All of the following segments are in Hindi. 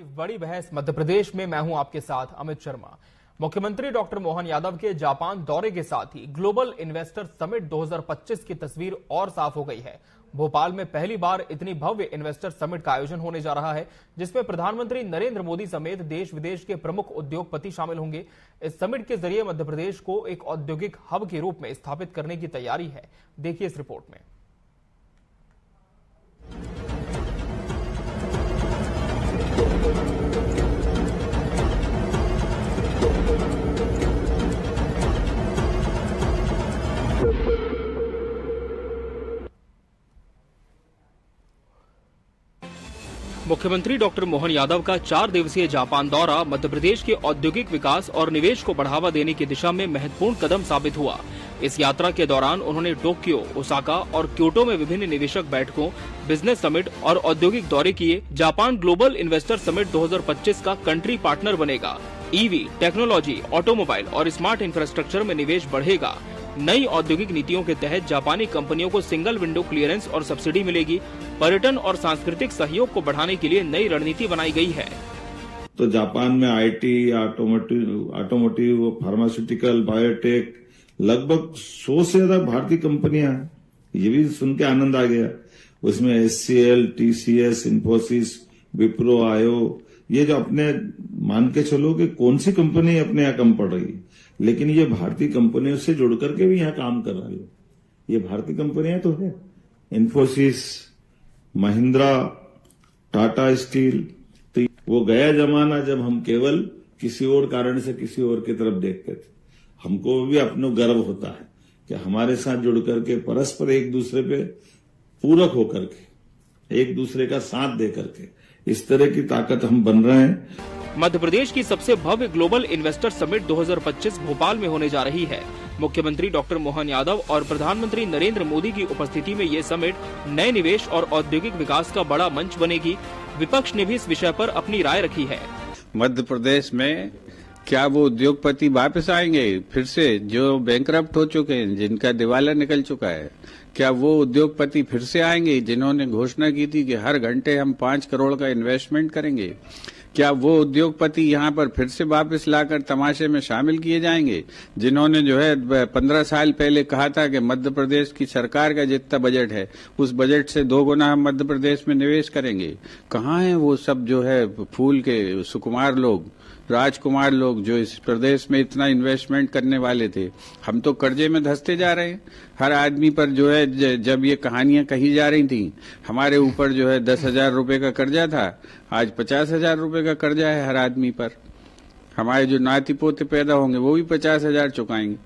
बड़ी बहस मध्य प्रदेश में। मैं हूं आपके साथ अमित शर्मा। मुख्यमंत्री डॉक्टर मोहन यादव के जापान दौरे के साथ ही ग्लोबल इन्वेस्टर समिट 2025 की तस्वीर और साफ हो गई है। भोपाल में पहली बार इतनी भव्य इन्वेस्टर समिट का आयोजन होने जा रहा है, जिसमें प्रधानमंत्री नरेंद्र मोदी समेत देश विदेश के प्रमुख उद्योगपति शामिल होंगे। इस समिट के जरिए मध्य प्रदेश को एक औद्योगिक हब के रूप में स्थापित करने की तैयारी है। देखिए इस रिपोर्ट में। मुख्यमंत्री डॉक्टर मोहन यादव का 4 दिवसीय जापान दौरा मध्य प्रदेश के औद्योगिक विकास और निवेश को बढ़ावा देने की दिशा में महत्वपूर्ण कदम साबित हुआ। इस यात्रा के दौरान उन्होंने टोक्यो, ओसाका और क्योटो में विभिन्न निवेशक बैठकों, बिजनेस समिट और औद्योगिक दौरे किए। जापान ग्लोबल इन्वेस्टर समिट 2025 का कंट्री पार्टनर बनेगा। ईवी, टेक्नोलॉजी, ऑटोमोबाइल और स्मार्ट इंफ्रास्ट्रक्चर में निवेश बढ़ेगा। नई औद्योगिक नीतियों के तहत जापानी कंपनियों को सिंगल विंडो क्लियरेंस और सब्सिडी मिलेगी। पर्यटन और सांस्कृतिक सहयोग को बढ़ाने के लिए नई रणनीति बनाई गई है। तो जापान में आईटी, ऑटोमोटिव, फार्मास्यूटिकल, बायोटेक लगभग 100 से ज्यादा भारतीय कंपनियां हैं। ये भी सुन के आनंद आ गया। उसमें एचसीएल, टीसीएस, इन्फोसिस, विप्रो, आयो, ये जो अपने मान के चलो कि कौन सी कंपनी अपने यहाँ कम पड़ रही है, लेकिन ये भारतीय कंपनियों से जुड़ करके भी यहाँ काम कर रही है। ये भारतीय कंपनियां तो है। इन्फोसिस, महिंद्रा, टाटा स्टील। तो वो गया जमाना जब हम केवल किसी और कारण से किसी और की तरफ देखते थे। हमको भी अपना गर्व होता है कि हमारे साथ जुड़ करके परस्पर एक दूसरे पे पूरक होकर के, एक दूसरे का साथ दे करके इस तरह की ताकत हम बन रहे हैं। मध्य प्रदेश की सबसे भव्य ग्लोबल इन्वेस्टर समिट 2025 भोपाल में होने जा रही है। मुख्यमंत्री डॉक्टर मोहन यादव और प्रधानमंत्री नरेंद्र मोदी की उपस्थिति में ये समिट नए निवेश और औद्योगिक विकास का बड़ा मंच बनेगी। विपक्ष ने भी इस विषय पर अपनी राय रखी है। मध्य प्रदेश में क्या वो उद्योगपति वापस आएंगे फिर से, जो बैंकरप्ट हो चुके हैं, जिनका दिवाला निकल चुका है? क्या वो उद्योगपति फिर से आएंगे जिन्होंने घोषणा की थी कि हर घंटे हम 5 करोड़ का इन्वेस्टमेंट करेंगे? क्या वो उद्योगपति यहाँ पर फिर से वापस लाकर तमाशे में शामिल किए जाएंगे, जिन्होंने जो है 15 साल पहले कहा था कि मध्य प्रदेश की सरकार का जितना बजट है उस बजट से 2 गुना हम मध्य प्रदेश में निवेश करेंगे? कहाँ हैं वो सब जो है फूल के सुकुमार लोग, राजकुमार लोग जो इस प्रदेश में इतना इन्वेस्टमेंट करने वाले थे? हम तो कर्जे में धंसते जा रहे हैं। हर आदमी पर जो है, जब ये कहानियां कही जा रही थी, हमारे ऊपर जो है 10,000 रुपए का कर्जा था, आज 50,000 रुपए का कर्जा है हर आदमी पर। हमारे जो नाती पोते पैदा होंगे वो भी 50,000 चुकाएंगे।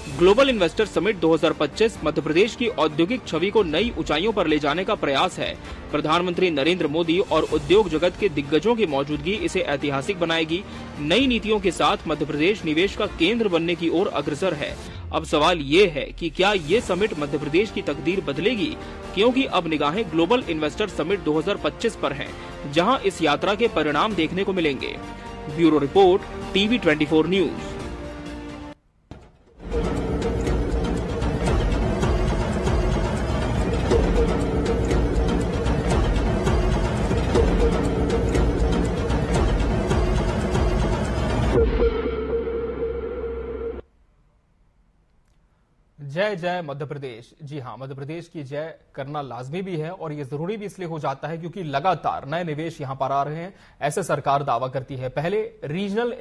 Global investor summit 2025 Madhya Pradesh की औद्योगिक छवि को नई ऊंचाइयों पर ले जाने का प्रयास है। प्रधानमंत्री नरेंद्र मोदी और उद्योग जगत के दिग्गजों की मौजूदगी इसे ऐतिहासिक बनाएगी। नई नीतियों के साथ मध्य प्रदेश निवेश का केंद्र बनने की ओर अग्रसर है। अब सवाल ये है कि क्या ये समिट मध्य प्रदेश की तकदीर बदलेगी, क्योंकि अब निगाहें ग्लोबल इन्वेस्टर समिट 2025 पर हैं, जहां इस यात्रा के परिणाम देखने को मिलेंगे। Bureau report, TV 24 news. जय जय मध्य प्रदेश। जी हां, मध्य प्रदेश की जय करना लाजमी भी है और ये जरूरी भी इसलिए हो जाता है क्योंकि लगातार नए निवेश यहां पर आ रहे हैं, ऐसे सरकार दावा करती है। पहले रीजनल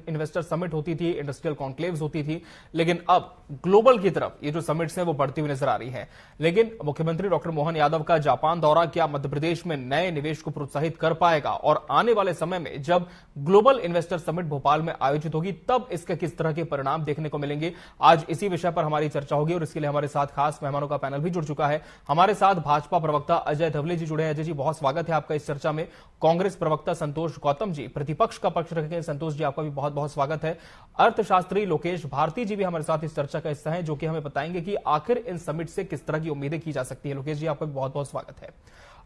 इन्वेस्टर समिट होती थी, इंडस्ट्रियल कॉन्क्लेव्स होती थी, लेकिन अब ग्लोबल की तरफ ये जो समिट्स हैं वो बढ़ती हुई नजर आ रही है। लेकिन मुख्यमंत्री डॉक्टर मोहन यादव का जापान दौरा क्या मध्य प्रदेश में नए निवेश को प्रोत्साहित कर पाएगा, और आने वाले समय में जब ग्लोबल इन्वेस्टर समिट भोपाल में आयोजित होगी तब इसके किस तरह के परिणाम देखने को मिलेंगे? आज इसी विषय पर हमारी चर्चा होगी और इसके लिए हमारे साथ खास मेहमानों का पैनल भी जुड़ चुका है। हमारे साथ भाजपा प्रवक्ता अजय धवले जी जुड़े हैं। अजय जी, बहुत स्वागत है आपका इस चर्चा में। कांग्रेस प्रवक्ता संतोष गौतम जी प्रतिपक्ष का पक्ष रखेंगे। संतोष जी, आपका भी बहुत बहुत स्वागत है। अर्थशास्त्री लोकेश भारती जी भी हमारे साथ इस चर्चा का हिस्सा है, जो कि हमें बताएंगे कि आखिर इन समिट से किस तरह की उम्मीदें की जा सकती है। लोकेश जी, आपका भी बहुत बहुत स्वागत है।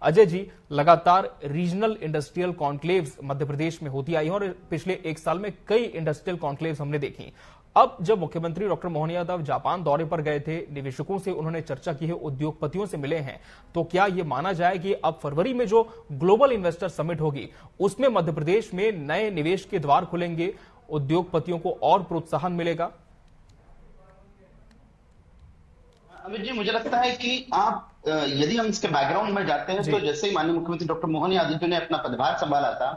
अजय जी, लगातार regional industrial conclaves Madhya Pradesh में होती आई हैं और पिछले 1 साल में कई इंडस्ट्रियल कॉन्क्लेव्स हमने देखी। अब जब मुख्यमंत्री डॉक्टर मोहन यादव जापान दौरे पर गए थे, निवेशकों से उन्होंने चर्चा की है, उद्योगपतियों से मिले हैं, तो क्या यह माना जाए कि अब फरवरी में जो ग्लोबल इन्वेस्टर समिट होगी उसमें मध्य प्रदेश में नए निवेश के द्वार खुलेंगे, उद्योगपतियों को और प्रोत्साहन मिलेगा? अमित जी, मुझे लगता है कि आप यदि हम इसके बैकग्राउंड में जाते हैं तो जैसे ही माननीय मुख्यमंत्री डॉक्टर मोहन यादव जी ने अपना पदभार संभाला था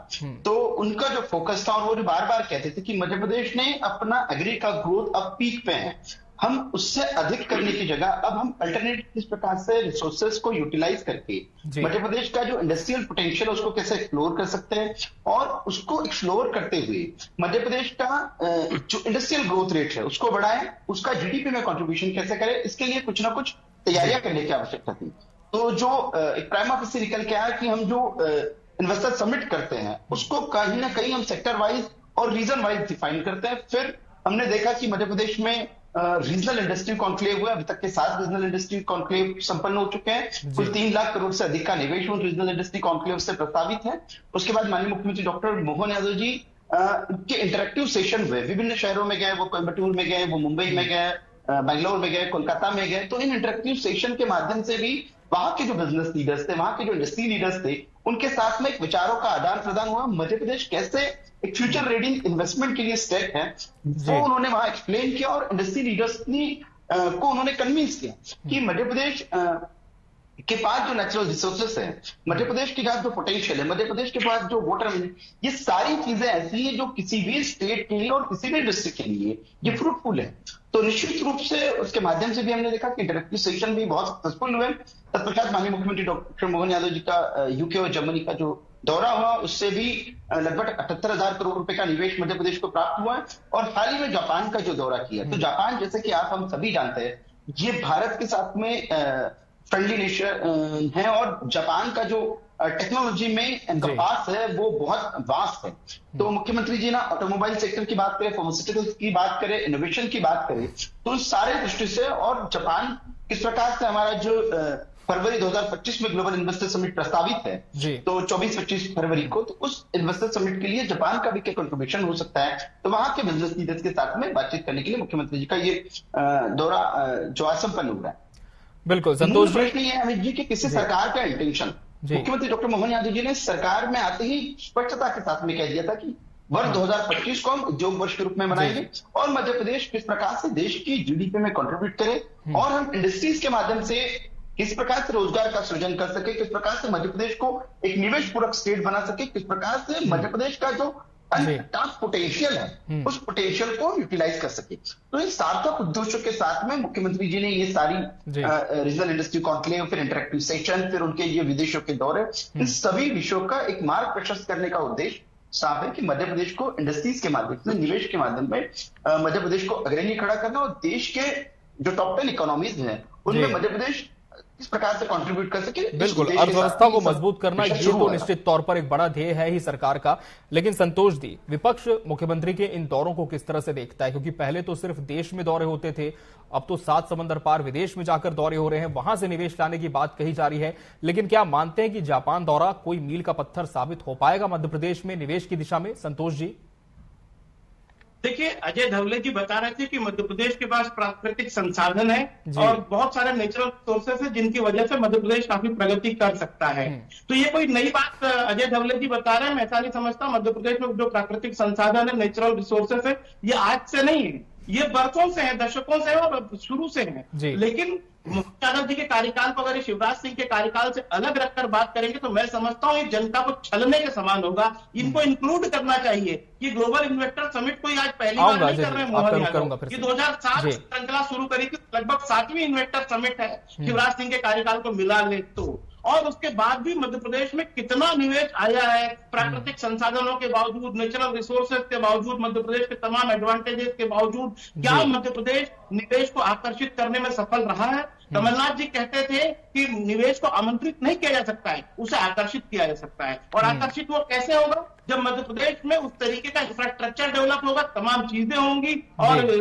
तो उनका जो फोकस था, और वो बार बार कहते थे कि मध्य प्रदेश ने अपना एग्री का ग्रोथ अब पीक पे है, हम उससे अधिक करने की जगह अब हम अल्टरनेट किस प्रकार से रिसोर्सेज को यूटिलाइज करके मध्य प्रदेश का जो इंडस्ट्रियल पोटेंशियल है उसको कैसे एक्सप्लोर कर सकते हैं, और उसको एक्सप्लोर करते हुए मध्य प्रदेश का जो इंडस्ट्रियल ग्रोथ रेट है उसको बढ़ाएं, उसका जीडीपी में कंट्रीब्यूशन कैसे करें, इसके लिए कुछ ना कुछ तैयारियां करने की आवश्यकता थी। तो जो एक प्राइम ऑफिस से निकल के आया कि हम जो इन्वेस्टर समिट करते हैं उसको कहीं ना कहीं हम सेक्टर वाइज और रीजन वाइज डिफाइन करते हैं। फिर हमने देखा कि मध्य प्रदेश में रीजनल इंडस्ट्री कॉन्क्लेव हुआ, अभी तक के 7 रीजनल इंडस्ट्री कॉन्क्लेव संपन्न हो चुके हैं, कुल 3 लाख करोड़ से अधिक का निवेश उन रीजनल इंडस्ट्री कॉन्क्लेव से प्रस्तावित है। उसके बाद माननीय मुख्यमंत्री डॉक्टर मोहन यादव जी के इंटरेक्टिव सेशन हुए, विभिन्न शहरों में गए, वो कोयम्बटूर में गए, वो मुंबई में गए, बेंगलोर में गए, कोलकाता में गए। तो इन इंटरेक्टिव सेशन के माध्यम से भी वहां के जो बिजनेस लीडर्स थे, वहां के जो इंडस्ट्री लीडर्स थे, उनके साथ में एक विचारों का आदान प्रदान हुआ। मध्य प्रदेश कैसे एक फ्यूचर रेडी इन्वेस्टमेंट के लिए स्टेप है वो उन्होंने वहां एक्सप्लेन किया, और इंडस्ट्री लीडर्स को उन्होंने कन्विंस किया कि मध्य प्रदेश के पास जो नेचुरल रिसोर्सेस है, मध्य प्रदेश के पास जो पोटेंशियल है, मध्य प्रदेश के पास जो वाटर, ये सारी चीजें ऐसी है जो किसी भी स्टेट के लिए और किसी भी डिस्ट्रिक्ट के लिए ये फ्रूटफुल है। तो निश्चित रूप से उसके माध्यम से भी हमने देखा कि इंटरेक्टिव सेशन भी बहुत सक्सेसफुल हुए। तत्पश्चात माननीय मुख्यमंत्री डॉक्टर मोहन यादव जी का यूके और जर्मनी का जो दौरा हुआ, उससे भी लगभग 78,000 करोड़ रुपए का निवेश मध्य प्रदेश को प्राप्त हुआ है। और हाल ही में जापान का जो दौरा किया, तो जापान जैसे कि आप हम सभी जानते हैं ये भारत के साथ में फ्रेंडली नेशन है, और जापान का जो टेक्नोलॉजी में एनकपास है वो बहुत वास्ट है। तो मुख्यमंत्री जी ना ऑटोमोबाइल सेक्टर की बात करें, फार्मास्यूटिकल्स की बात करें, इनोवेशन की बात करें, तो उस सारे दृष्टि से, और जापान किस प्रकार से हमारा जो फरवरी 2025 में ग्लोबल इन्वेस्टर समिट प्रस्तावित है, तो 24-25 फरवरी को, तो उस इन्वेस्टर समिट के लिए जापान का भी क्या कंट्रीब्यूशन हो सकता है, तो वहां के बिजनेस लीडर्स के साथ में बातचीत करने के लिए मुख्यमंत्री जी का ये दौरा जो आज संपन्न हुआ है। बिल्कुल संतोष जी, प्रश्न ये है अमित जी कि किसी सरकार का इंटेंशन, मुख्यमंत्री डॉक्टर मोहन यादव जी ने सरकार में आते ही स्पष्टता के साथ में कह दिया था कि वर्ष 2025 को हम उद्योग वर्ष के रूप में मनाएंगे, और मध्य प्रदेश किस प्रकार से देश की जीडीपी में कंट्रीब्यूट करे, और हम इंडस्ट्रीज के माध्यम से किस प्रकार से रोजगार का सृजन कर सके, किस प्रकार से मध्य प्रदेश को एक निवेश पूरक स्टेट बना सके, किस प्रकार से मध्य प्रदेश का जो अनटैप्ड पोटेंशियल है उस पोटेंशियल को यूटिलाइज कर सके। तो इन सार्थक उद्देश्यों के साथ में मुख्यमंत्री जी ने ये सारी रीजनल इंडस्ट्री कॉन्क्लेव, फिर इंटरेक्टिव सेशन, फिर उनके ये विदेशों के दौरे, इन सभी विषयों का एक मार्ग प्रशस्त करने का उद्देश्य साफ है कि मध्य प्रदेश को इंडस्ट्रीज के माध्यम से, निवेश के माध्यम में मध्य प्रदेश को अग्रणी खड़ा करना, और देश के जो टॉप 10 इकोनॉमीज हैं उनमें मध्य प्रदेश इस प्रकार से कंट्रीब्यूट कर सके। बिल्कुल, अर्थव्यवस्था को मजबूत करना ये तो निश्चित तौर पर एक बड़ा ध्येय है ही सरकार का। लेकिन संतोष जी, विपक्ष मुख्यमंत्री के इन दौरों को किस तरह से देखता है? क्योंकि पहले तो सिर्फ देश में दौरे होते थे, अब तो 7 समंदर पार विदेश में जाकर दौरे हो रहे हैं, वहां से निवेश लाने की बात कही जा रही है। लेकिन क्या मानते हैं कि जापान दौरा कोई मील का पत्थर साबित हो पाएगा मध्य प्रदेश में निवेश की दिशा में? संतोष जी, देखिए, अजय धवले जी बता रहे थे कि मध्य प्रदेश के पास प्राकृतिक संसाधन है और बहुत सारे नेचुरल रिसोर्सेस है जिनकी वजह से मध्य प्रदेश काफी प्रगति कर सकता है। तो ये कोई नई बात अजय धवले जी बता रहे हैं, मैं ऐसा नहीं समझता। मध्य प्रदेश में जो प्राकृतिक संसाधन है, नेचुरल रिसोर्सेस है, ये आज से नहीं है, ये बरसों से है, दशकों से और शुरू से है। लेकिन यादव जी के कार्यकाल को अगर शिवराज सिंह के कार्यकाल से अलग रखकर बात करेंगे तो मैं समझता हूं ये जनता को छलने के समान होगा। इनको इंक्लूड करना चाहिए कि ग्लोबल इन्वेस्टर समिट कोई आज पहली बार नहीं कर रहे हैं मोहन यादव, ये 2007 श्रृंखला शुरू करी थी, लगभग 7वीं इन्वेस्टर समिट है शिवराज सिंह के कार्यकाल को मिला ले तो। और उसके बाद भी मध्य प्रदेश में कितना निवेश आया है, प्राकृतिक संसाधनों के बावजूद, नेचुरल रिसोर्सेज के बावजूद, मध्य प्रदेश के तमाम एडवांटेजेस के बावजूद, क्या मध्य प्रदेश निवेश को आकर्षित करने में सफल रहा है? कमलनाथ जी कहते थे कि निवेश को आमंत्रित नहीं किया जा सकता है, उसे आकर्षित किया जा सकता है। और आकर्षित वो कैसे होगा? जब मध्य प्रदेश में उस तरीके का इंफ्रास्ट्रक्चर डेवलप होगा, तमाम चीजें होंगी और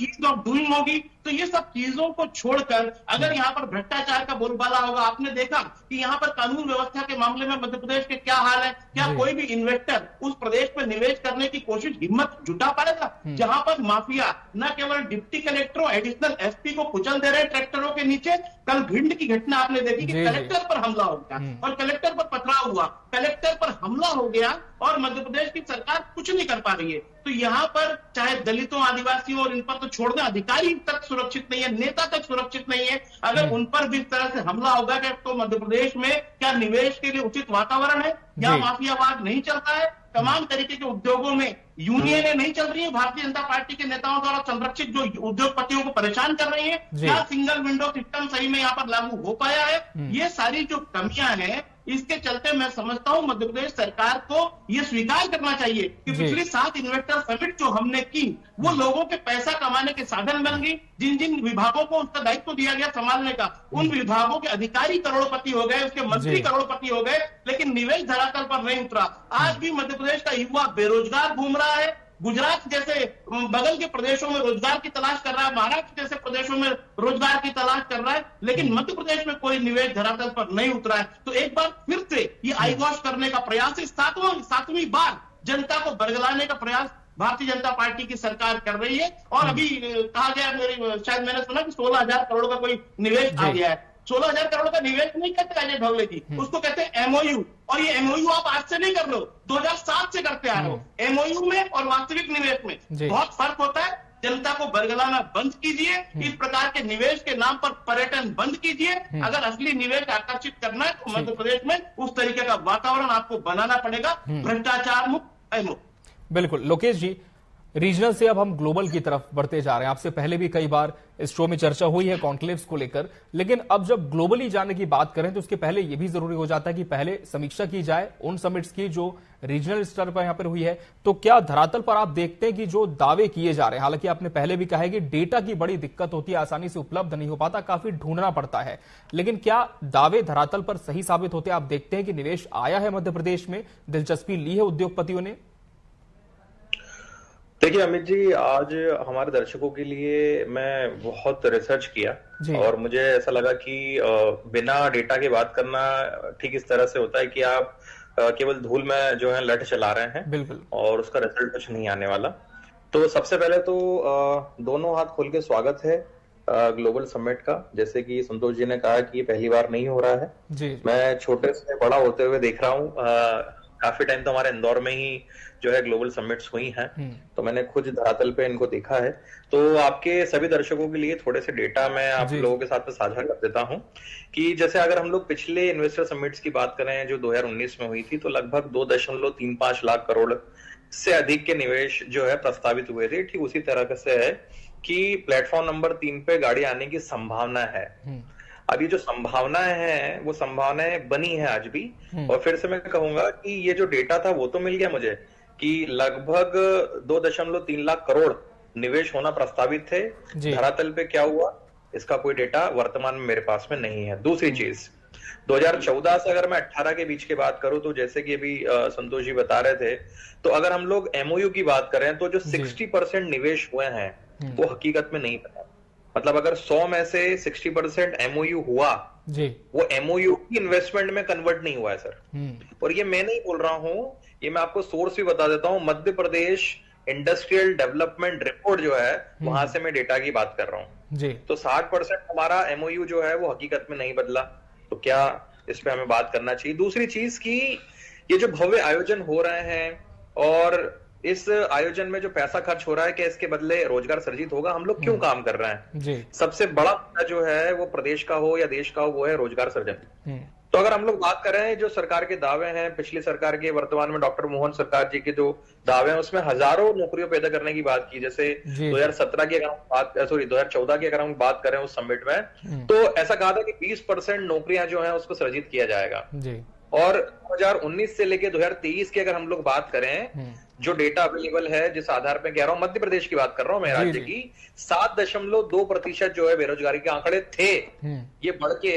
ईज ऑफ डूइंग होगी। तो ये सब चीजों को छोड़कर अगर यहाँ पर भ्रष्टाचार का बोलबाला होगा, आपने देखा कि यहाँ पर कानून व्यवस्था के मामले में मध्य प्रदेश के क्या हाल है, क्या कोई भी इन्वेस्टर उस प्रदेश में निवेश करने की कोशिश हिम्मत जुटा पाएगा? जहां पर माफिया न केवल डिप्टी कलेक्टरों, एडिशनल एसपी को कुचल दे रहे ट्रैक्टरों के नीचे। कल भिंड की घटना आपने देखी कि कलेक्टर पर हमला हो गया और कलेक्टर पर पथराव हुआ, कलेक्टर पर हमला हो गया और मध्य प्रदेश की सरकार कुछ नहीं कर पा रही है। तो यहाँ पर चाहे दलितों, आदिवासियों और इन पर तो छोड़ दें, अधिकारी तक सुरक्षित नहीं है, नेता तक सुरक्षित नहीं है। अगर उन पर भी इस तरह से हमला होगा कि तो मध्य प्रदेश में क्या निवेश के लिए उचित वातावरण है? यहाँ माफियावाद नहीं चलता है, तमाम तरीके के उद्योगों में यूनियनें नहीं चल रही है, भारतीय जनता पार्टी के नेताओं द्वारा संरक्षित जो उद्योगपतियों को परेशान कर रही है, क्या सिंगल विंडो सिस्टम सही में यहाँ पर लागू हो पाया है? ये सारी जो कमियां हैं, इसके चलते मैं समझता हूं मध्य प्रदेश सरकार को यह स्वीकार करना चाहिए कि पिछली 7 इन्वेस्टर समिट जो हमने की वो लोगों के पैसा कमाने के साधन बन गई। जिन जिन विभागों को उसका दायित्व दिया गया संभालने का, उन विभागों के अधिकारी करोड़पति हो गए, उसके मंत्री करोड़पति हो गए, लेकिन निवेश धरातल पर नहीं उतरा। आज भी मध्य प्रदेश का युवा बेरोजगार घूम रहा है, गुजरात जैसे बगल के प्रदेशों में रोजगार की तलाश कर रहा है, महाराष्ट्र जैसे प्रदेशों में रोजगार की तलाश कर रहा है, लेकिन मध्य प्रदेश में कोई निवेश धरातल पर नहीं उतरा है। तो एक बार फिर से ये आई वॉश करने का प्रयास, 7वीं बार जनता को बरगलाने का प्रयास भारतीय जनता पार्टी की सरकार कर रही है। और अभी कहा गया, शायद मैंने सुना कि 16,000 करोड़ का कोई निवेश आ गया है। 16,000 करोड़ का निवेश नहीं कहते अजय ढोले जी, उसको कहते हैं एमओयू। और ये एमओयू आप आज से नहीं कर रहे हो, 2007 से करते आ रहे हो। एमओयू में और वास्तविक निवेश में बहुत फर्क होता है। जनता को बरगलाना बंद कीजिए, इस प्रकार के निवेश के नाम पर पर्यटन बंद कीजिए। अगर असली निवेश आकर्षित करना है तो मध्य प्रदेश में उस तरीके का वातावरण आपको बनाना पड़ेगा, भ्रष्टाचार मुक्त, अमुक्त। बिल्कुल। लोकेश जी, रीजनल से अब हम ग्लोबल की तरफ बढ़ते जा रहे हैं। आपसे पहले भी कई बार इस शो में चर्चा हुई है कॉन्क्लेव्स को लेकर, लेकिन अब जब ग्लोबली जाने की बात करें तो उसके पहले यह भी जरूरी हो जाता है कि पहले समीक्षा की जाए उन समिट्स की जो रीजनल स्तर पर यहां पर हुई है। तो क्या धरातल पर आप देखते हैं कि जो दावे किए जा रहे हैं, हालांकि आपने पहले भी कहा है कि डेटा की बड़ी दिक्कत होती है, आसानी से उपलब्ध नहीं हो पाता, काफी ढूंढना पड़ता है, लेकिन क्या दावे धरातल पर सही साबित होते? आप देखते हैं कि निवेश आया है मध्य प्रदेश में, दिलचस्पी ली है उद्योगपतियों ने? देखिए अमित जी, आज हमारे दर्शकों के लिए मैं बहुत रिसर्च किया और मुझे ऐसा लगा कि बिना डेटा के बात करना ठीक इस तरह से होता है कि आप केवल धूल में जो है लठ चला रहे हैं, बिल्कुल, और उसका रिजल्ट कुछ नहीं आने वाला। तो सबसे पहले तो दोनों हाथ खोल के स्वागत है ग्लोबल समिट का। जैसे कि संतोष जी ने कहा कि ये पहली बार नहीं हो रहा है जी। मैं छोटे से बड़ा होते हुए देख रहा हूँ, काफी टाइम तो हमारे इंदौर में ही जो है ग्लोबल समिट्स हुई हैं, तो मैंने खुद धरातल पे इनको देखा है। तो आपके सभी दर्शकों के लिए थोड़े से डेटा मैं आप लोगों के साथ में साझा कर देता हूं कि जैसे अगर हम लोग पिछले इन्वेस्टर समिट्स की बात करें जो 2019 में हुई थी, तो लगभग 2.35 लाख करोड़ से अधिक के निवेश जो है प्रस्तावित हुए थे। ठीक उसी तरह से है कि प्लेटफॉर्म नंबर 3 पे गाड़ी आने की संभावना है। अब ये जो संभावनाएं हैं वो संभावनाएं बनी है आज भी। और फिर से मैं कहूंगा कि ये जो डेटा था वो तो मिल गया मुझे कि लगभग 2.3 लाख करोड़ निवेश होना प्रस्तावित थे। धरातल पे क्या हुआ इसका कोई डेटा वर्तमान में मेरे पास में नहीं है। दूसरी चीज, 2014 से अगर मैं 18 के बीच की बात करूं तो जैसे कि अभी संतोष जी बता रहे थे, तो अगर हम लोग एमओयू की बात करें तो जो 60% निवेश हुए हैं वो हकीकत में नहीं पता। मतलब अगर 100 में से 60% एमओयू हुआ जी, वो एमओयू की इन्वेस्टमेंट में कन्वर्ट नहीं हुआ है सर। और ये मैं नहीं बोल रहा हूं, ये मैं आपको सोर्स भी बता देता हूं, Madhya Pradesh industrial development report जो है वहां से मैं डेटा की बात कर रहा हूं जी। तो 60% हमारा एमओयू जो है वो हकीकत में नहीं बदला। तो क्या इस पे हमें बात करना चाहिए? दूसरी चीज की ये जो भव्य आयोजन हो रहे हैं और इस आयोजन में जो पैसा खर्च हो रहा है, क्या इसके बदले रोजगार सृजित होगा? हम लोग क्यों काम कर रहे हैं जी। सबसे बड़ा जो है वो प्रदेश का हो या देश का हो, वो है रोजगार सृजन। तो अगर हम लोग बात करें जो सरकार के दावे हैं, पिछली सरकार के, वर्तमान में डॉक्टर मोहन सरकार जी के जो दावे हैं उसमें हजारों नौकरियों पैदा करने की बात की। जैसे 2017 की अगर हम बात 2014 की अगर हम बात करें उस समिट में, तो ऐसा कहा था कि 20% नौकरियां जो है उसको सृजित किया जाएगा जी। और 2019 से लेके 2023 की अगर हम लोग बात करें, जो डेटा अवेलेबल है, जिस आधार पे कह रहा हूं, मध्य प्रदेश की बात कर रहा हूं मैं, राज्य की 7.2% जो है बेरोजगारी के आंकड़े थे, ये बढ़ के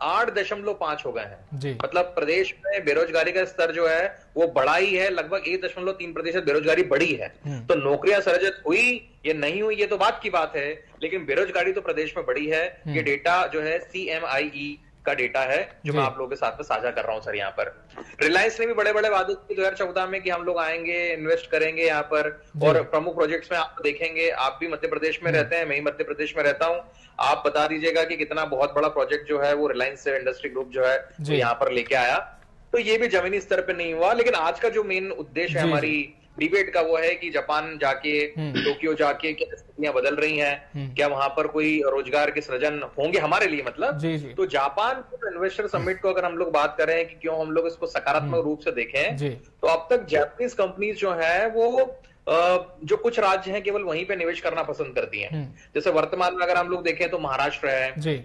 8.5 हो गए हैं। मतलब प्रदेश में बेरोजगारी का स्तर जो है वो बढ़ा ही है, लगभग 1.3% बेरोजगारी बढ़ी है। तो नौकरियां सृजित हुई ये नहीं हुई ये तो बात की बात है, लेकिन बेरोजगारी तो प्रदेश में बढ़ी है। ये डेटा जो है CMIE का डेटा है जो मैं आप लोगों के साथ में साझा कर रहा हूं सर। यहाँ पर रिलायंस ने भी बड़े बड़े वादे किए 2014 में कि हम लोग आएंगे, इन्वेस्ट करेंगे यहाँ पर, और प्रमुख प्रोजेक्ट्स में आप देखेंगे, आप भी मध्य प्रदेश में रहते हैं, मैं ही मध्य प्रदेश में रहता हूं, आप बता दीजिएगा कि कितना बहुत बड़ा प्रोजेक्ट जो है वो रिलायंस इंडस्ट्री ग्रुप जो है यहाँ पर लेके आया। तो ये भी जमीनी स्तर पर नहीं हुआ, लेकिन आज का जो मेन उद्देश्य है हमारी डिबेट का वो है कि जापान जाके, टोक्यो जाके क्या स्थितियां बदल रही हैं, क्या वहां पर कोई रोजगार के सृजन होंगे हमारे लिए, मतलब तो जापान इन्वेस्टर समिट को अगर हम लोग बात करें कि क्यों हम लोग इसको सकारात्मक रूप से देखें, तो अब तक जापानीज कंपनीज जो है वो जो कुछ राज्य हैं केवल वहीं पे निवेश करना पसंद करती हैं। जैसे वर्तमान में अगर हम लोग देखें तो महाराष्ट्र है,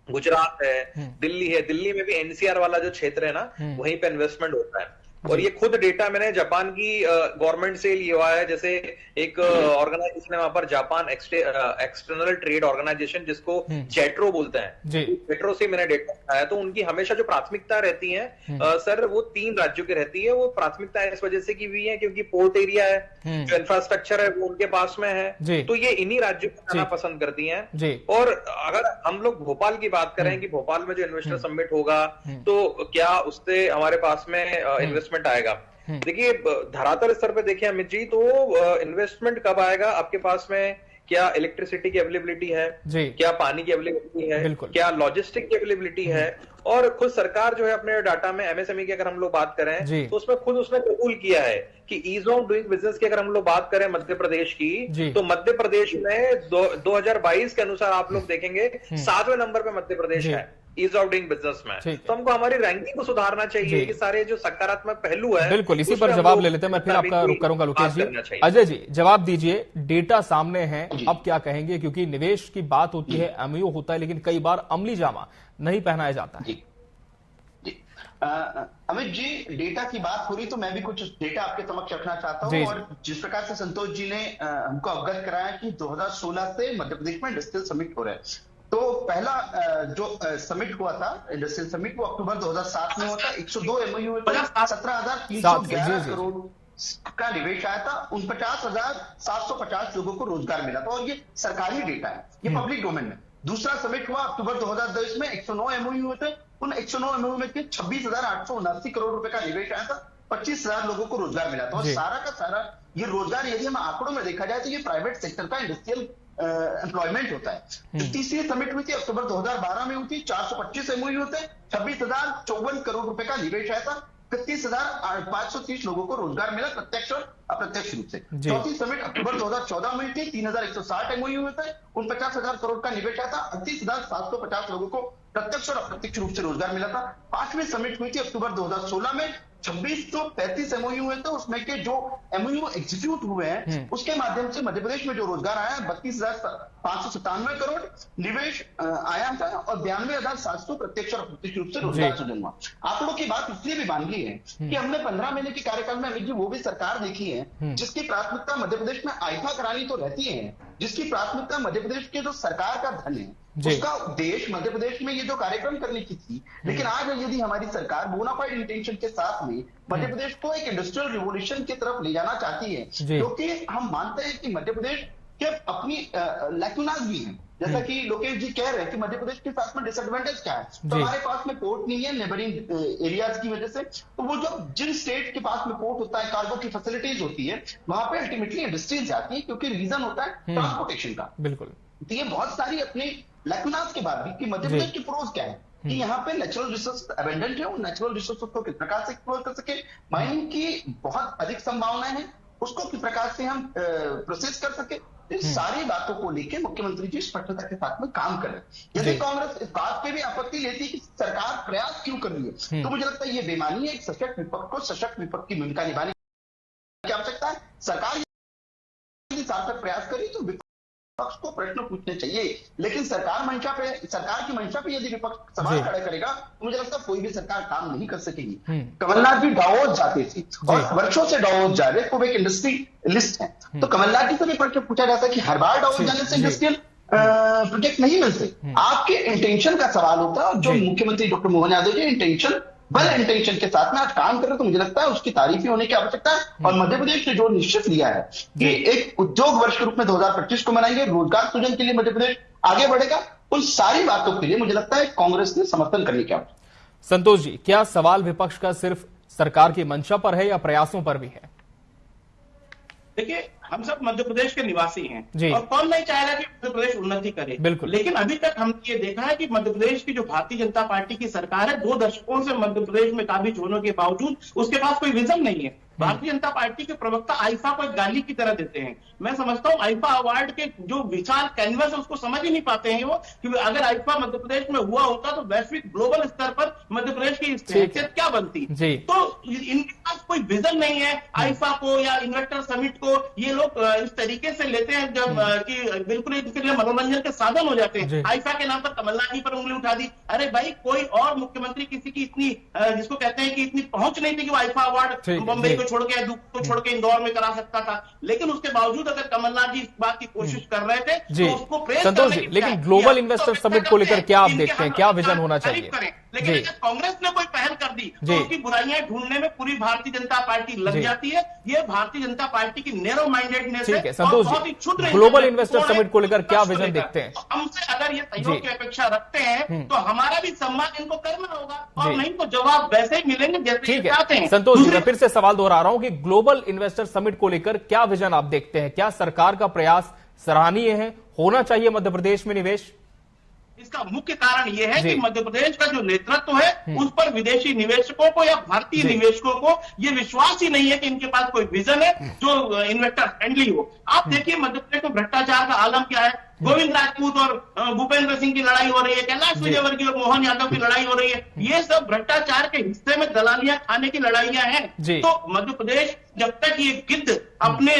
गुजरात है, दिल्ली है, दिल्ली में भी NCR वाला जो क्षेत्र है ना, वहीं पे इन्वेस्टमेंट होता है। और ये खुद डेटा मैंने जापान की गवर्नमेंट से लिया हुआ है। जैसे एक ऑर्गेनाइजेशन है वहां पर, जापान एक्सटर्नल ट्रेड ऑर्गेनाइजेशन, जिसको जेट्रो बोलते हैं, जेट्रो से मैंने डेटा उठाया। तो उनकी हमेशा जो प्राथमिकता रहती है सर, वो 3 राज्यों की रहती है। वो प्राथमिकता इस वजह से की हुई है क्योंकि पोर्ट एरिया है, जो इंफ्रास्ट्रक्चर है वो उनके पास में है, तो ये इन्हीं राज्यों को जाना पसंद करती है। और अगर हम लोग भोपाल की बात करें कि भोपाल में जो इन्वेस्टर समिट होगा तो क्या उससे हमारे पास में इन्वेस्टमेंट आएगा। देखिए धरातल स्तर पे देखिए अमित जी, तो इन्वेस्टमेंट कब आएगा, आपके पास में क्या इलेक्ट्रिसिटी की अवेलेबिलिटी है, क्या पानी की अवेलेबिलिटी है, क्या लॉजिस्टिक की अवेलेबिलिटी है। और खुद सरकार जो है अपने डाटा में MSME की अगर हम लोग बात करें तो उसमें खुद उसने कबूल किया है कि ईज ऑफ डूइंग बिजनेस की अगर हम लोग बात करें मध्य प्रदेश की, तो मध्य प्रदेश में 2022 के अनुसार आप लोग देखेंगे 7वें नंबर पे मध्य प्रदेश है ईज ऑफ डूइंग बिजनेस में। तो हमको हमारी रैंकिंग को सुधारना चाहिए कि सारे जो सकारात्मक पहलू है। बिल्कुल, इसी पर जवाब ले लेते हैं। मैं फिर आपका रुख करूंगा लोकेश जी। अजय जी जवाब दीजिए, डेटा सामने है, अब क्या कहेंगे, क्योंकि निवेश की बात होती है, MOU होता है, लेकिन कई बार अमली जामा नहीं पहनाया जाता है। अमित जी, डेटा की बात हो रही तो मैं भी कुछ डेटा आपके समक्ष रखना चाहता हूं। और जिस प्रकार से संतोष जी ने हमको अवगत कराया कि 2016 से मध्य प्रदेश में इंडस्ट्रियल समिट हो रहा है, तो पहला जो समिट हुआ था इंडस्ट्रियल समिट, वो अक्टूबर 2007 में हुआ था। 102 MOU में 17,311 करोड़ का निवेश आया था, 49,750 लोगों को रोजगार मिला था। और ये सरकारी डेटा है, ये पब्लिक डोमेन में। दूसरा समिट हुआ अक्टूबर 2022 में, 109 MOU हुए थे, उन 109 MOU में 26,879 करोड़ रुपए का निवेश आया था, 25,000 लोगों को रोजगार मिला था। और सारा का सारा ये रोजगार यदि हम आंकड़ों में देखा जाए तो ये प्राइवेट सेक्टर का इंडस्ट्रियल एम्प्लॉयमेंट होता है। तीसरी समिट हुई थी अक्टूबर 2012 में हुई थी, 425 MOU होते, 26,054 करोड़ रुपए का निवेश आया था, 31,530 लोगों को रोजगार मिला प्रत्यक्ष और अप्रत्यक्ष रूप से। चौथी समिट अक्टूबर 2014 में हुई थी, 3,160 MOU हुए थे, 49,000 करोड़ का निवेश आया था, 38,750 लोगों को प्रत्यक्ष और अप्रत्यक्ष रूप से रोजगार मिला था। 5वीं समिट हुई थी अक्टूबर 2016 में, 2635 MOU हुए थे, उसमें के जो MOU एग्जीक्यूट हुए हैं उसके माध्यम से मध्य प्रदेश में जो रोजगार आया 32,597 करोड़ निवेश आया था, और 92,700 प्रत्यक्ष और अप्रत्यक्ष रूप से रोजगार सृजन हुआ। आंकड़ों की बात इसलिए भी बांधी है कि हमने 15 महीने के कार्यकाल में अमित जी वो भी सरकार देखी है जिसकी प्राथमिकता मध्य प्रदेश में आईफा करानी तो रहती है, जिसकी प्राथमिकता मध्य प्रदेश के जो सरकार का धन है उसका उद्देश्य मध्य प्रदेश में ये जो कार्यक्रम करने की थी। लेकिन आज यदि हमारी सरकार बोनाफाइड इंटेंशन के साथ में मध्य प्रदेश को एक इंडस्ट्रियल रिवोल्यूशन की तरफ ले जाना चाहती है, क्योंकि हम मानते हैं कि मध्य प्रदेश के अपनी लैक्यूनाज भी हैं। जैसा कि लोकेश जी कह रहे हैं कि मध्य प्रदेश के साथ में डिसएडवांटेज क्या है, तो हमारे पास में पोर्ट नहीं है नेबरिंग एरियाज की वजह से। तो वो जो जिन स्टेट के पास में पोर्ट होता है, कार्गो की फैसिलिटीज होती है, वहां पे अल्टीमेटली इंडस्ट्रीज जाती है, क्योंकि रीजन होता है ट्रांसपोर्टेशन का। बिल्कुल, तो ये बहुत सारी अपनी लैक्यूनाज के बाद भी कि मध्य प्रदेश की प्रोज क्या है कि यहाँ पे नेचुरल रिसोर्स अबेंडेंट है, उन नेचुरल रिसोर्स को किस प्रकार से एक्सप्लोर कर सके, माइनिंग की बहुत अधिक संभावनाएं हैं, उसको किस प्रकार से हम प्रोसेस कर सके। इन सारी बातों को लेकर मुख्यमंत्री जी स्पष्टता के साथ में काम कर रहे हैं। यदि कांग्रेस इस बात पे भी आपत्ति लेती है कि सरकार प्रयास क्यों कर रही है, तो मुझे लगता है ये बेमानी है। एक सशक्त विपक्ष को सशक्त विपक्ष की भूमिका निभाने की आवश्यकता है। सरकार यदि सार्थक प्रयास करी तो विपक्ष को प्रश्न पूछने चाहिए, लेकिन सरकार की मंशा पे यदि विपक्ष सवाल खड़ा करेगा तो मुझे लगता है कोई भी सरकार काम नहीं कर सकेगी। कमलनाथ भी डावोस जाते थे और वर्षों से डावोस जा रहे, खूब एक इंडस्ट्रियलिस्ट है, तो कमलनाथ जी से भी प्रश्न पूछा जाता है कि हर बार डावोस जाने से इंडस्ट्रियल प्रोजेक्ट नहीं मिलते, आपके इंटेंशन का सवाल होता है। जो मुख्यमंत्री doctor Mohan Yadav ji intention intention के साथ में आज काम कर रहे, तो मुझे लगता है उसकी तारीफ ही होने की आवश्यकता है। और मध्य प्रदेश ने जो निश्चित लिया है कि एक उद्योग वर्ष के रूप में 2025 को मनाएंगे, रोजगार सृजन के लिए मध्य प्रदेश आगे बढ़ेगा, उन सारी बातों के लिए मुझे लगता है कांग्रेस ने समर्थन करने की आवश्यकता। संतोष जी, क्या सवाल विपक्ष का सिर्फ सरकार की मंशा पर है या प्रयासों पर भी है? देखिए, हम सब मध्य प्रदेश के निवासी हैं और कौन नहीं चाहेगा कि मध्य प्रदेश उन्नति करे। बिल्कुल। लेकिन अभी तक हमने ये देखा है कि मध्य प्रदेश की जो भारतीय जनता पार्टी की सरकार है, 2 दशकों से मध्य प्रदेश में काबिज होने के बावजूद उसके पास कोई विजन नहीं है। भारतीय जनता पार्टी के प्रवक्ता आईफा को एक गाली की तरह देते हैं। मैं समझता हूं आईफा अवार्ड के जो विशाल कैनवस है उसको समझ ही नहीं पाते हैं वो, कि अगर आईफा मध्य प्रदेश में हुआ होता तो वैश्विक ग्लोबल स्तर पर मध्य प्रदेश की हैसियत क्या बनती। तो इनके पास कोई विजन नहीं है। आईफा को या इन्वेस्टर समिट को ये लोग इस तरीके से लेते हैं जब कि बिल्कुल इनके लिए मनोरंजन के साधन हो जाते हैं। आईफा के नाम पर कमलनाथ जी पर उंगली उठा दी। अरे भाई, कोई और मुख्यमंत्री किसी की इतनी जिसको कहते हैं कि इतनी पहुंच नहीं थी कि वो आईफा अवार्ड बॉम्बे को छोड़ के दुख को छोड़ के इंदौर में करा सकता था। लेकिन उसके बावजूद अगर कमलनाथ जी इस बात की कोशिश कर रहे थे तो उसको प्रेस संतोष जी, लेकिन ग्लोबल इन्वेस्टर समिट को लेकर क्या आप देखते हैं, क्या विजन होना चाहिए? लेकिन अगर कांग्रेस ने कोई पहल कर दी तो उसकी बुराइयां ढूंढने में पूरी भारतीय जनता पार्टी लग जाती है। ये भारतीय जनता पार्टी की नैरो माइंडेडनेस है। Santosh ji, global investor summit को लेकर क्या विजन देखते हैं? हमसे अगर ये सहयोग की अपेक्षा रखते हैं तो हमारा भी सम्मान इनको करना होगा, और नहीं तो जवाब वैसे ही मिलेंगे जैसे चाहते हैं। संतोष जी, मैं फिर से सवाल दोहरा रहा हूं कि ग्लोबल इन्वेस्टर समिट को लेकर क्या विजन आप देखते हैं? क्या सरकार का प्रयास सराहनीय है? होना चाहिए मध्य प्रदेश में निवेश? इसका मुख्य कारण यह है कि मध्य प्रदेश का जो नेतृत्व है उस पर विदेशी निवेशकों को या भारतीय निवेशकों को ये विश्वास ही नहीं है कि इनके पास कोई विजन है जो इन्वेस्टर फ्रेंडली हो। आप देखिए मध्य प्रदेश में भ्रष्टाचार का आलम क्या है। गोविंद राजपूत और भूपेंद्र सिंह की लड़ाई हो रही है, कैलाश विजयवर्गीय और मोहन यादव की लड़ाई हो रही है। ये सब भ्रष्टाचार के हिस्से में दलालियां खाने की लड़ाइयां हैं। तो मध्य प्रदेश जब तक ये गिद्ध अपने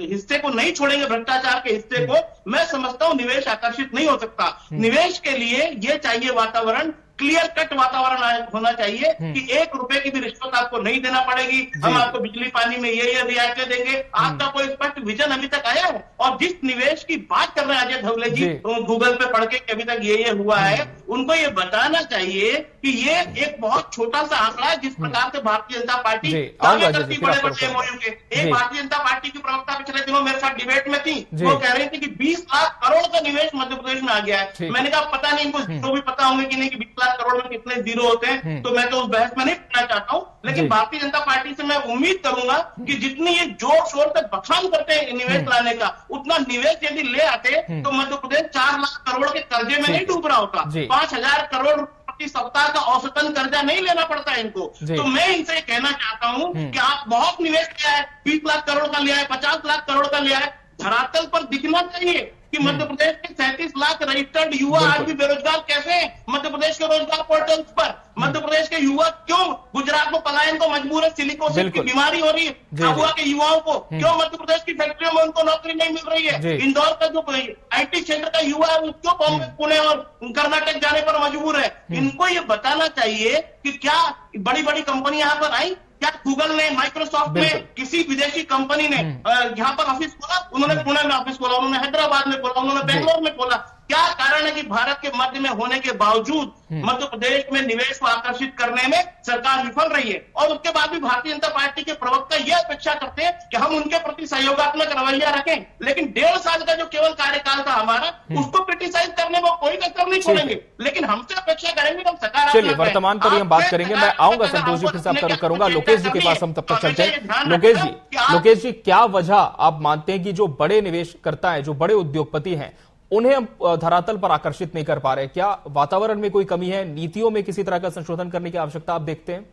हिस्से को नहीं छोड़ेंगे, भ्रष्टाचार के हिस्से को, मैं समझता हूं निवेश आकर्षित नहीं हो सकता। निवेश के लिए ये चाहिए वातावरण, क्लियर कट वातावरण होना चाहिए कि 1 रुपए की भी रिश्वत आपको नहीं देना पड़ेगी, हम आपको बिजली पानी में ये रियायतें देंगे। आपका कोई स्पष्ट विजन अभी तक आया है? और जिस निवेश की बात कर रहे हैं अजय धवले जी, गूगल पे पढ़ के अभी तक ये हुआ है, उनको ये बताना चाहिए कि ये एक बहुत छोटा सा आंकड़ा है जिस प्रकार से भारतीय जनता पार्टी दावे करती बड़े बड़े एमओयू के। एक भारतीय जनता पार्टी की प्रवक्ता पिछले दिनों मेरे साथ डिबेट में थी, वो कह रही थी कि 20 लाख करोड़ का निवेश मध्य प्रदेश में आ गया है। मैंने कहा पता नहीं इनको जो भी पता होंगे कि नहीं कि 20 लाख करोड़ में कितने जीरो होते हैं, तो मैं तो उस बहस में नहीं पढ़ना चाहता हूं। लेकिन भारतीय जनता पार्टी से मैं उम्मीद करूंगा कि जितनी ये जोर शोर से बखान करते हैं निवेश लाने का, उतना निवेश यदि ले आते तो मध्य प्रदेश 4 लाख करोड़ के कर्जे में नहीं डूब रहा होता। 5,000 करोड़ प्रति सप्ताह का औसतन कर्जा नहीं लेना पड़ता है इनको। तो मैं इनसे कहना चाहता हूं कि आप बहुत निवेश किया है, 20 लाख करोड़ का लिया है, 50 लाख करोड़ का लिया है, धरातल पर दिखना चाहिए कि मध्य प्रदेश के 37 लाख रजिस्टर्ड युवा आज भी बेरोजगार कैसे हैं मध्य प्रदेश के रोजगार पोर्टल्स पर। मध्य प्रदेश के युवा क्यों गुजरात में पलायन को मजबूर है, सिलिकोसिस की बीमारी हो रही है झाबुआ के युवाओं को, क्यों मध्य प्रदेश की फैक्ट्रियों में उनको नौकरी नहीं मिल रही है। इंदौर का जो आईटी क्षेत्र का युवा है वो क्यों बॉम्बे, पुणे और कर्नाटक जाने पर मजबूर है। इनको ये बताना चाहिए कि क्या बड़ी बड़ी कंपनी यहाँ पर आई, क्या गूगल ने, माइक्रोसॉफ्ट ने, किसी विदेशी कंपनी ने यहाँ पर ऑफिस खोला? उन्होंने पुणे में ऑफिस खोला, उन्होंने हैदराबाद में खोला, उन्होंने बेंगलोर में खोला। क्या कारण है कि भारत के मध्य में होने के बावजूद मध्य प्रदेश में निवेश को आकर्षित करने में सरकार विफल रही है? और उसके बाद भी भारतीय जनता पार्टी के प्रवक्ता यह अपेक्षा करते हैं कि हम उनके प्रति सहयोगात्मक रवैया रखें, लेकिन 1.5 साल का जो केवल कार्यकाल था हमारा, उसको क्रिटिसाइज करने में कोई कसर नहीं छोड़ेंगे। लेकिन हमसे अपेक्षा करेंगे हम सकारात्मक। चलिए, वर्तमान पर ही हम बात करेंगे। मैं आऊंगा संतोष जी, फिर से आपका रुख करूंगा। लोकेश जी के पास हम तब तक चलते हैं। लोकेश जी, क्या वजह आप मानते हैं कि जो बड़े निवेशकर्ता है, जो बड़े उद्योगपति हैं, उन्हें हम धरातल पर आकर्षित नहीं कर पा रहे? क्या वातावरण में कोई कमी है? नीतियों में किसी तरह का संशोधन करने की आवश्यकता आप देखते हैं?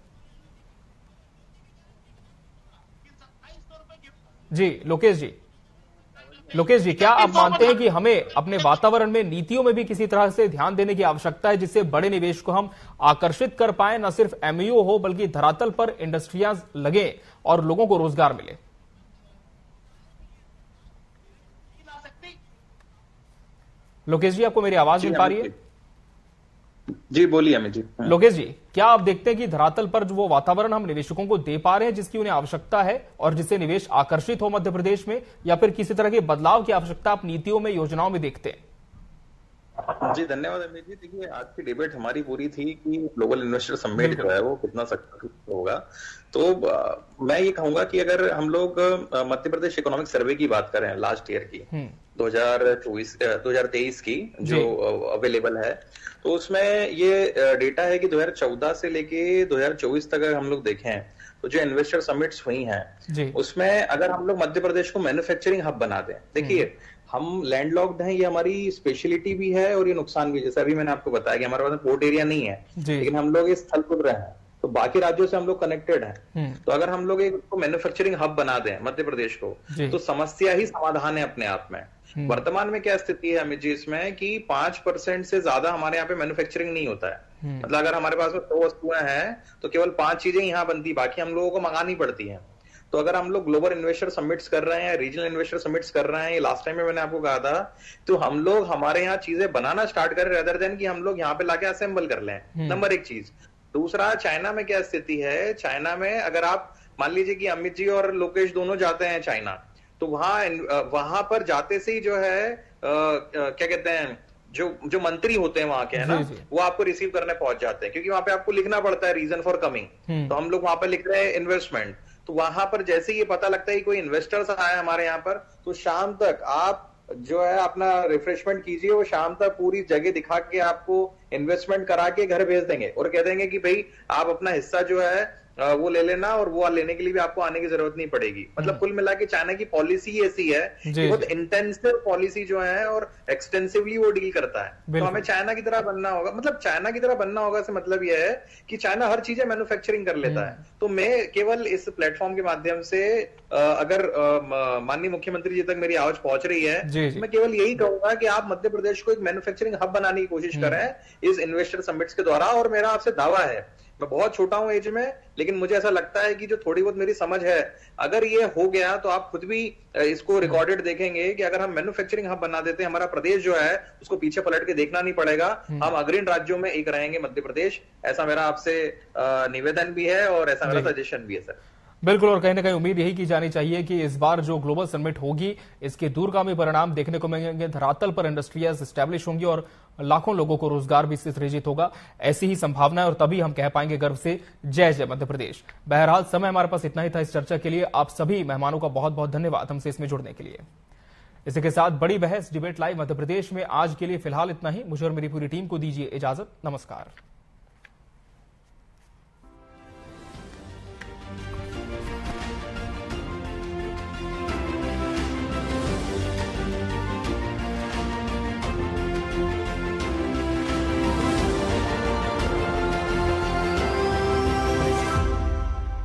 जी लोकेश जी, क्या आप मानते हैं कि हमें अपने वातावरण में, नीतियों में भी किसी तरह से ध्यान देने की आवश्यकता है जिससे बड़े निवेश को हम आकर्षित कर पाए, न सिर्फ एमओयू हो बल्कि धरातल पर इंडस्ट्रियां लगे और लोगों को रोजगार मिले? लोकेश जी, आपको मेरी आवाज मिल पा रही है? जी बोलिए अमित जी। लोकेश जी, क्या आप देखते हैं कि धरातल पर जो वो वातावरण हम निवेशकों को दे पा रहे हैं जिसकी उन्हें आवश्यकता है और जिससे निवेश आकर्षित हो मध्य प्रदेश में, या फिर किसी तरह के बदलाव की आवश्यकता आप नीतियों में, योजनाओं में देखते हैं? जी धन्यवाद अमित जी। देखिए, आज की डिबेट हमारी पूरी थी कि ग्लोबल इन्वेस्टर समिट जो है वो कितना सक्सेसफुल होगा। तो मैं ये कहूंगा कि अगर हम लोग मध्य प्रदेश इकोनॉमिक सर्वे की बात करें लास्ट ईयर की 2023 की जो अवेलेबल है, तो उसमें ये डेटा है कि 2014 से लेके 2024 तक अगर हम लोग देखें तो जो इन्वेस्टर समिट्स हुई हैं उसमें अगर हम लोग मध्य प्रदेश को मैन्युफैक्चरिंग हब बना दें, देखिए हम लैंडलॉक्ड हैं, ये हमारी स्पेशलिटी भी है और ये नुकसान भी। जैसे अभी मैंने आपको बताया कि हमारे पास पोर्ट एरिया नहीं है, लेकिन हम लोग इस स्थलपुर रहे हैं, तो बाकी राज्यों से हम लोग कनेक्टेड हैं। तो अगर हम लोग एक मैन्युफैक्चरिंग हब बना दें मध्य प्रदेश को, तो समस्या ही समाधान है अपने आप में। वर्तमान में क्या स्थिति है अमित जी इसमें कि 5% से ज्यादा हमारे यहाँ पे मैन्युफैक्चरिंग नहीं होता है। मतलब अगर हमारे पास 100 वस्तुएं हैं तो केवल 5 चीजें यहाँ बनती, बाकी हम लोगों को मंगानी पड़ती है। तो अगर हम लोग ग्लोबल इन्वेस्टर समिट्स कर रहे हैं, रीजनल इन्वेस्टर समिट्स कर रहे हैं, ये लास्ट टाइम में मैंने आपको कहा था, तो हम लोग हमारे यहाँ चीजें बनाना स्टार्ट करें रेदर देन कि हम लोग यहाँ पे लाके असेंबल कर लें। नंबर 1 चीज। दूसरा, चाइना में क्या स्थिति है, चाइना में अगर आप मान लीजिए कि अमित जी और लोकेश दोनों जाते हैं चाइना, तो वहां पर जाते से ही जो है क्या कहते हैं, जो मंत्री होते हैं वहां के, है ना, वो आपको रिसीव करने पहुंच जाते हैं, क्योंकि वहां पे आपको लिखना पड़ता है रीजन फॉर कमिंग। तो हम लोग वहां पर लिख रहे हैं इन्वेस्टमेंट, तो वहां पर जैसे ही ये पता लगता है कि कोई इन्वेस्टर्स आए हमारे यहाँ पर, तो शाम तक आप जो है अपना रिफ्रेशमेंट कीजिए, वो शाम तक पूरी जगह दिखा के आपको इन्वेस्टमेंट करा के घर भेज देंगे और कह देंगे कि भाई आप अपना हिस्सा जो है वो ले लेना, और वो लेने के लिए भी आपको आने की जरूरत नहीं पड़ेगी। मतलब कुल मिला के चाइना की पॉलिसी ऐसी है कि बहुत इंटेंसिव पॉलिसी जो है और एक्सटेंसिवली वो डील करता है। तो हमें चाइना की तरह बनना होगा। मतलब चाइना की तरह बनना होगा से मतलब यह है कि चाइना हर चीजें मैन्युफैक्चरिंग कर लेता है। तो मैं केवल इस प्लेटफॉर्म के माध्यम से अगर माननीय मुख्यमंत्री जी तक मेरी आवाज पहुंच रही है, मैं केवल यही कहूंगा कि आप मध्य प्रदेश को एक मैन्युफैक्चरिंग हब बनाने की कोशिश करें इस इन्वेस्टर समिट्स के द्वारा। और मेरा आपसे दावा है, मैं बहुत छोटा हूं एज में, लेकिन मुझे ऐसा लगता है कि जो थोड़ी बहुत मेरी समझ है, अगर ये हो गया तो आप खुद भी इसको रिकॉर्डेड देखेंगे कि अगर हम मैन्युफैक्चरिंग हब बना देते हैं, हमारा प्रदेश जो है उसको पीछे पलट के देखना नहीं पड़ेगा, हम अग्रणी राज्यों में एक रहेंगे मध्य प्रदेश। ऐसा मेरा आपसे निवेदन भी है और ऐसा मेरा सजेशन भी है सर। बिल्कुल, और कहीं ना कहीं उम्मीद यही की जानी चाहिए कि इस बार जो ग्लोबल समिट होगी इसके दूरगामी परिणाम देखने को मिलेंगे। धरातल पर इंडस्ट्रीज एस्टैब्लिश होंगी और लाखों लोगों को रोजगार भी सृजित होगा, ऐसी ही संभावना है, और तभी हम कह पाएंगे गर्व से जय जय मध्य प्रदेश। बहरहाल समय हमारे पास इतना ही था इस चर्चा के लिए। आप सभी मेहमानों का बहुत बहुत धन्यवाद हमसे इसमें जुड़ने के लिए। इसी के साथ बड़ी बहस डिबेट लाइव मध्य प्रदेश में आज के लिए फिलहाल इतना ही। मुझे और मेरी पूरी टीम को दीजिए इजाजत। नमस्कार।